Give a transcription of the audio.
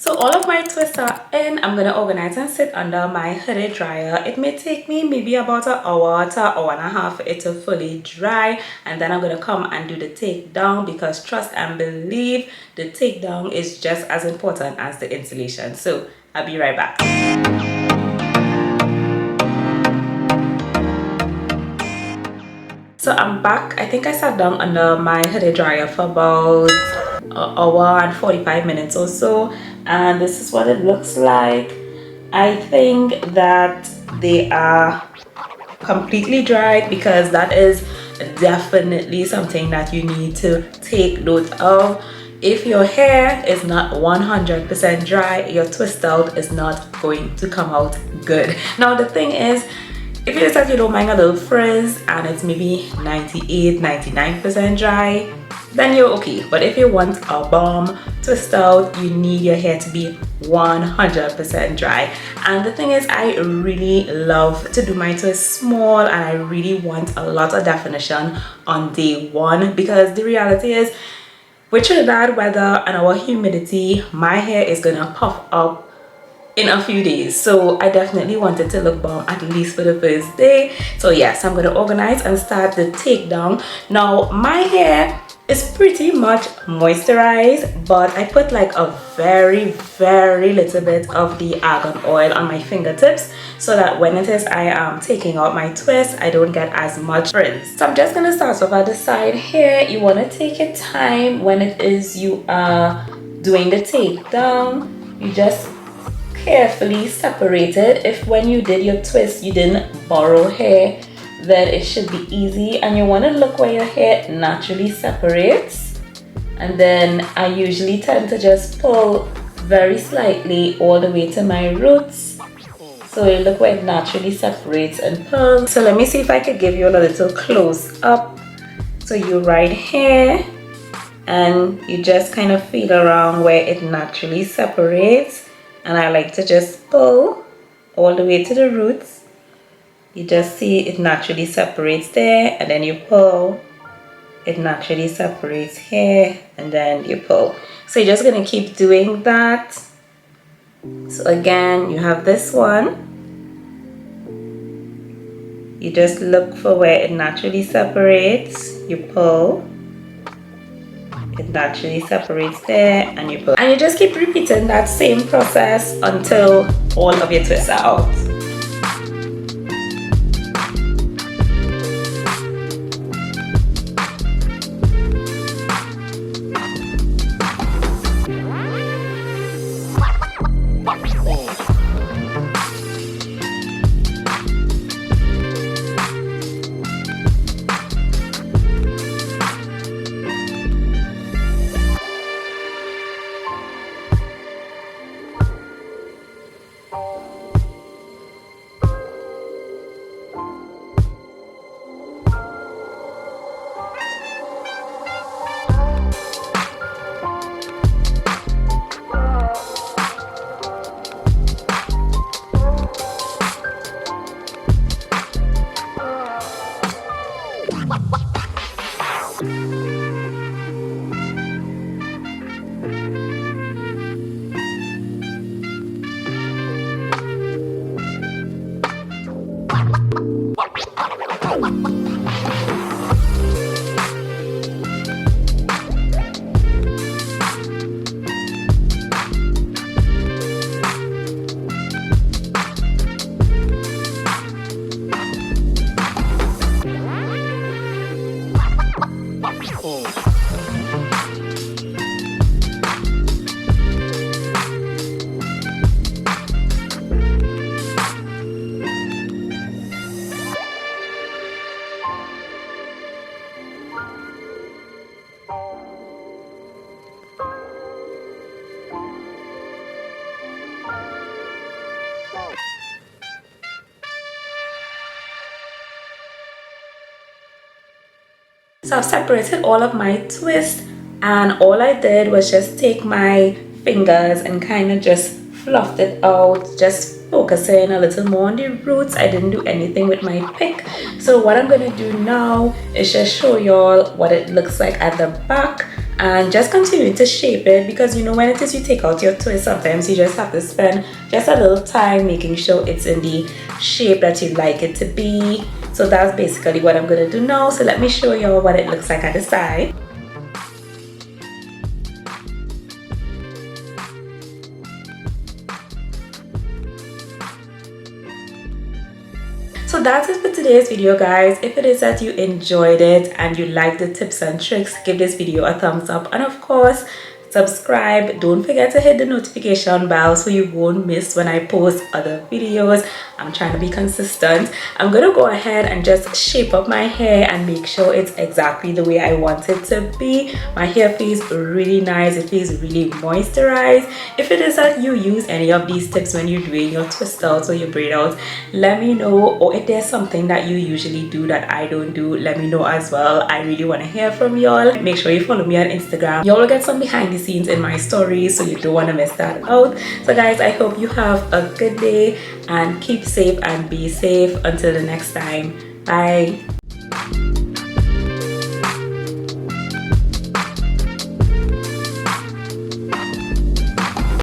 So all of my twists are in. I'm going to organize and sit under my hooded dryer. It may take me maybe about an hour to an hour and a half for it to fully dry. And then I'm going to come and do the takedown, because trust and believe, the takedown is just as important as the installation. So I'll be right back. So I'm back. I think I sat down under my hooded dryer for about an hour and 45 minutes or so, and this is what it looks like. I think that they are completely dried, because that is definitely something that you need to take note of. If your hair is not 100% dry, your twist out is not going to come out good. Now the thing is, if you decide you don't mind a little frizz and it's maybe 98-99% dry, then you're okay. But if you want a bomb twist out, you need your hair to be 100% dry. And the thing is, I really love to do my twist small, and I really want a lot of definition on day one, because the reality is, with your bad weather and our humidity, my hair is gonna puff up in a few days. So I definitely wanted to look bomb at least for the first day. So yes, I'm going to organize and start the takedown. Now my hair is pretty much moisturized, but I put like a very little bit of the argan oil on my fingertips, so that when it is I am taking out my twist, I don't get as much frizz. So I'm just going to start off at the side here. You want to take your time when it is you are doing the takedown. You just carefully separate it. If when you did your twist you didn't borrow hair, then it should be easy. And you want to look where your hair naturally separates, and then I usually tend to just pull very slightly all the way to my roots, so you look where it naturally separates and pull. So let me see if I could give you a little close up. So you right here, and you just kind of feel around where it naturally separates. And I like to just pull all the way to the roots. You just see it naturally separates there, and then you pull, it naturally separates here, and then you pull. So you're just gonna keep doing that. So again, you have this one. You just look for where it naturally separates, you pull. It naturally separates there, and you pull. And you just keep repeating that same process until all of your twists are out. So I've separated all of my twists, and all I did was just take my fingers and kind of just fluffed it out, just focusing a little more on the roots. I didn't do anything with my pick. So what I'm going to do now is just show y'all what it looks like at the back and just continue to shape it, because you know when it is you take out your twist, sometimes you just have to spend just a little time making sure it's in the shape that you'd like it to be. So that's basically what I'm gonna do now. So let me show you what it looks like at the side. So that's it for today's video, guys. If it is that you enjoyed it and you like the tips and tricks, give this video a thumbs up, and of course subscribe. Don't forget to hit the notification bell so you won't miss when I post other videos. I'm trying to be consistent. I'm gonna go ahead and just shape up my hair and make sure it's exactly the way I want it to be. My hair feels really nice, it feels really moisturized. If it is that you use any of these tips when you're doing your twist outs or your braid outs, let me know. Or if there's something that you usually do that I don't do, let me know as well. I really want to hear from y'all. Make sure you follow me on Instagram. Y'all will get some behind the scenes in my stories, so you don't want to miss that out. So guys, I hope you have a good day and keep safe and be safe until the next time. Bye.